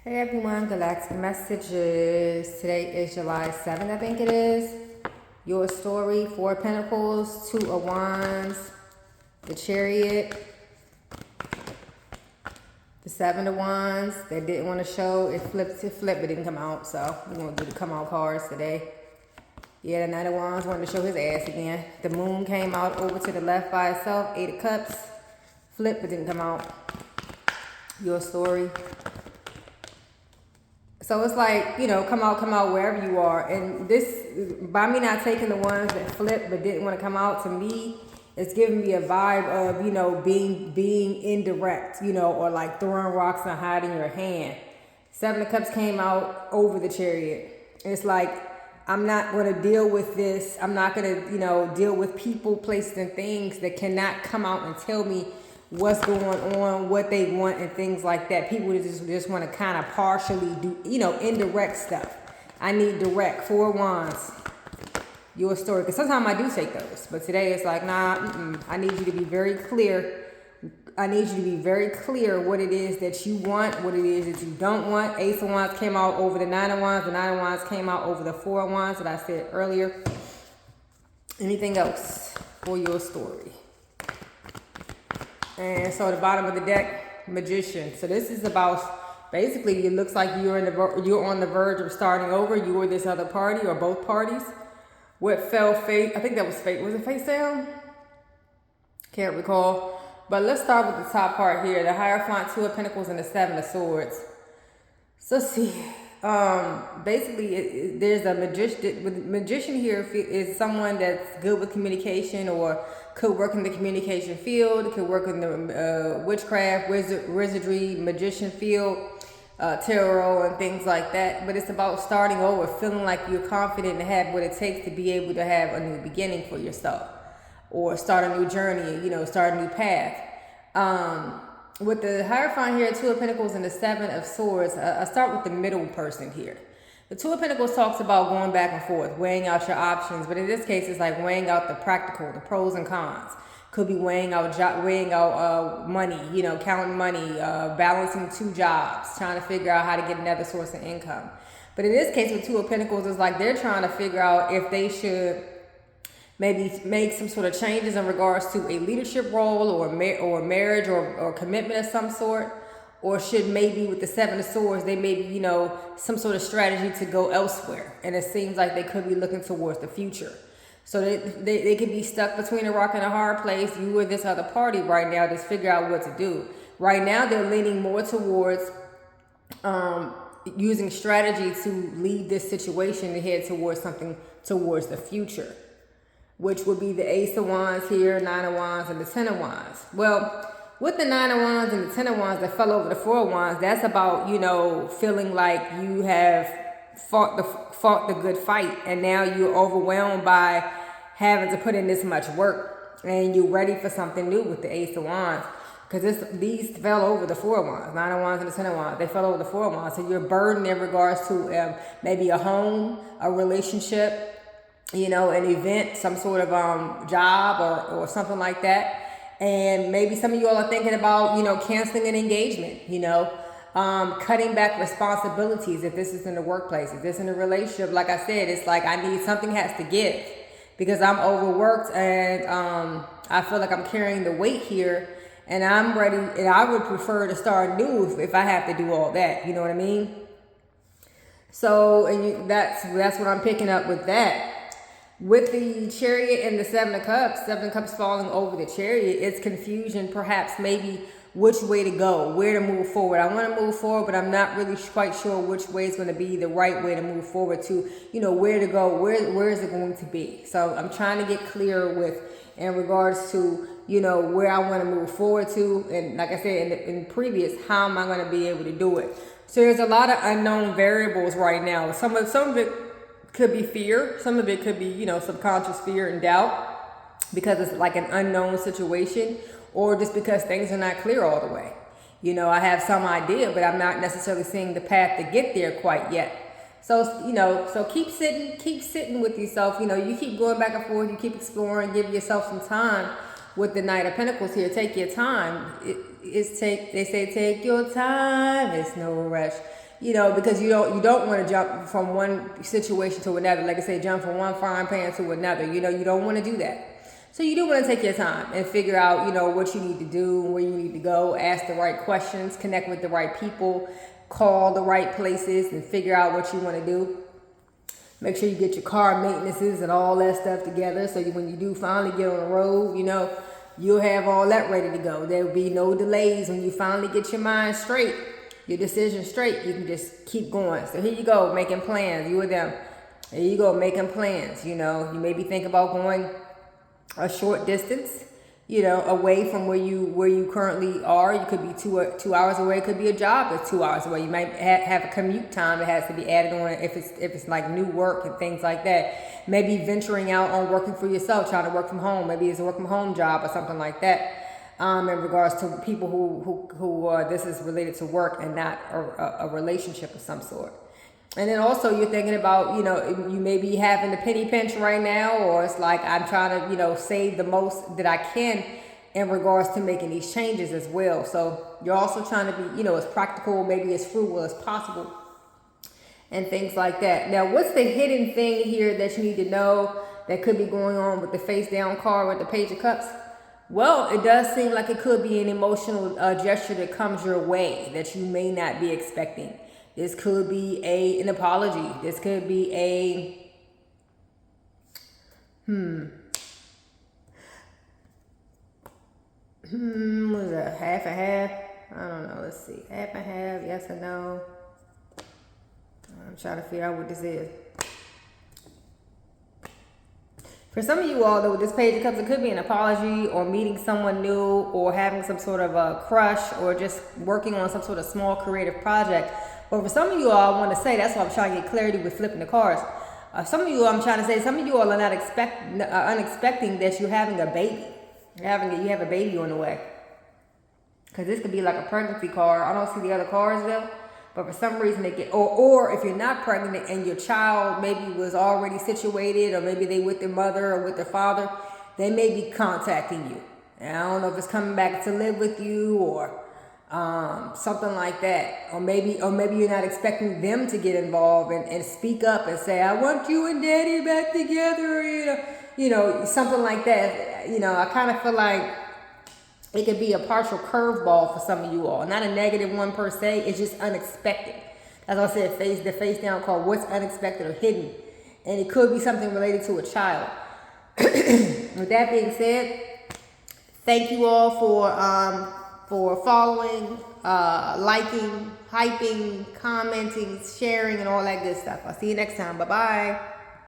Hey everyone, Galactic Messages. Today is July 7th, I think it is. Your story, Four of Pentacles, Two of Wands, the Chariot, the Seven of Wands. They didn't want to show. It flipped, but it didn't come out. So we're going to do the come out cards today. Yeah, the Knight of Wands wanted to show his ass again. The Moon came out over to the left by itself. Eight of Cups, flipped, but didn't come out. Your story. So it's like, come out wherever you are. And this, by me not taking the ones that flipped but didn't want to come out, to me, it's giving me a vibe of, being indirect, or like throwing rocks and hiding your hand. Seven of Cups came out over the Chariot. It's like, I'm not going to deal with this. I'm not going to, deal with people, places, and things that cannot come out and tell me what's going on, what they want, and things like that. People just want to kind of partially do, indirect stuff. I need direct. Four of Wands. Your story. Because sometimes I do take those. But today it's like, nah, I need you to be very clear. I need you to be very clear what it is that you want, what it is that you don't want. Ace of Wands came out over the Nine of Wands. The Nine of Wands came out over the Four of Wands that I said earlier. Anything else for your story? And so the bottom of the deck, Magician. So this is about, basically, it looks like you're on the verge of starting over. You or this other party, or both parties. What fell fate? I think that was fate. Was it face down? Can't recall. But let's start with the top part here. The Hierophant, Two of Pentacles, and the Seven of Swords. So let's see. Basically, there's a magician. Magician here is someone that's good with communication, or could work in the communication field, could work in the witchcraft, wizardry, magician field, tarot, and things like that. But it's about starting over, feeling like you're confident and have what it takes to be able to have a new beginning for yourself, or start a new journey, start a new path. With the Hierophant here, Two of Pentacles and the Seven of Swords, I start with the middle person here. The Two of Pentacles talks about going back and forth, weighing out your options. But in this case, it's like weighing out the practical, the pros and cons. Could be weighing out money, counting money, balancing two jobs, trying to figure out how to get another source of income. But in this case, with Two of Pentacles, it's like they're trying to figure out if they should maybe make some sort of changes in regards to a leadership role, or marriage, or commitment of some sort. Or should maybe with the Seven of Swords, they maybe, some sort of strategy to go elsewhere. And it seems like they could be looking towards the future. So they could be stuck between a rock and a hard place. You or this other party right now just figure out what to do. Right now they're leaning more towards using strategy to leave this situation and head towards something towards the future, which would be the Ace of Wands here, Nine of Wands, and the Ten of Wands. Well, with the Nine of Wands and the Ten of Wands that fell over the Four of Wands, that's about, feeling like you have fought the good fight, and now you're overwhelmed by having to put in this much work, and you're ready for something new with the Ace of Wands. Because these fell over the Four of Wands, Nine of Wands and the Ten of Wands. They fell over the Four of Wands. So you're burdened in regards to maybe a home, a relationship, an event, some sort of job or something like that. And maybe some of you all are thinking about, canceling an engagement, cutting back responsibilities if this is in the workplace, if this is in a relationship. Like I said, it's like something has to give, because I'm overworked and I feel like I'm carrying the weight here, and I'm ready, and I would prefer to start new if I have to do all that, you know what I mean? So, that's what I'm picking up with that. With the Chariot and the Seven of Cups falling over the Chariot, it's confusion, perhaps, maybe which way to go, where to move forward. I want to move forward, but I'm not really quite sure which way is going to be the right way to move forward to, where to go, where is it going to be. So I'm trying to get clear in regards to, where I want to move forward to. And like I said in previous, how am I going to be able to do it? So there's a lot of unknown variables right now. Some of it could be fear. Some of it could be, subconscious fear and doubt, because it's like an unknown situation, or just because things are not clear all the way. I have some idea, but I'm not necessarily seeing the path to get there quite yet. So, so keep sitting with yourself. You keep going back and forth, you keep exploring, give yourself some time. With the Knight of Pentacles here, take your time. They say take your time, it's no rush. because you don't want to jump from one situation to another. Like I say, jump from one frying pan to another. You don't want to do that. So you do want to take your time and figure out, what you need to do, where you need to go, ask the right questions, connect with the right people, call the right places, and figure out what you want to do. Make sure you get your car maintenances and all that stuff together, so when you do finally get on the road, you'll have all that ready to go. There will be no delays when you finally get your mind straight, your decision straight. You can just keep going. So here you go, making plans. You with them. There you go, making plans. You maybe think about going a short distance, away from where you currently are. You could be two hours away. It could be a job that's 2 hours away. You might have a commute time that has to be added on if it's like new work and things like that. Maybe venturing out on working for yourself, trying to work from home. Maybe it's a work from home job or something like that. In regards to people who this is related to work and not a relationship of some sort. And then also you're thinking about, you may be having a penny pinch right now, or it's like I'm trying to, save the most that I can in regards to making these changes as well. So you're also trying to be, as practical, maybe as frugal as possible and things like that. Now, what's the hidden thing here that you need to know that could be going on with the face down card with the Page of Cups? Well, it does seem like it could be an emotional gesture that comes your way that you may not be expecting. This could be an apology. This could be what is that? Half and half? I don't know. Let's see. Half and half, yes or no? I'm trying to figure out what this is. For some of you all, though, with this Page of Cups, it could be an apology or meeting someone new or having some sort of a crush or just working on some sort of small creative project. But for some of you all, I want to say, that's why I'm trying to get clarity with flipping the cards. Some of you, I'm trying to say, some of you all are not unexpecting that you're having a baby. You have a baby on the way. Because this could be like a pregnancy card. I don't see the other cards though. But for some reason they get, or if you're not pregnant and your child maybe was already situated, or maybe they with their mother or with their father, they may be contacting you. And I don't know if it's coming back to live with you or something like that, or maybe you're not expecting them to get involved and speak up and say, I want you and daddy back together, something like that. I kind of feel like it could be a partial curveball for some of you all, not a negative one per se. It's just unexpected. As I said, the face down card, what's unexpected or hidden, and it could be something related to a child. With that being said, thank you all for following, liking, hyping, commenting, sharing, and all that good stuff. I'll see you next time. Bye-bye.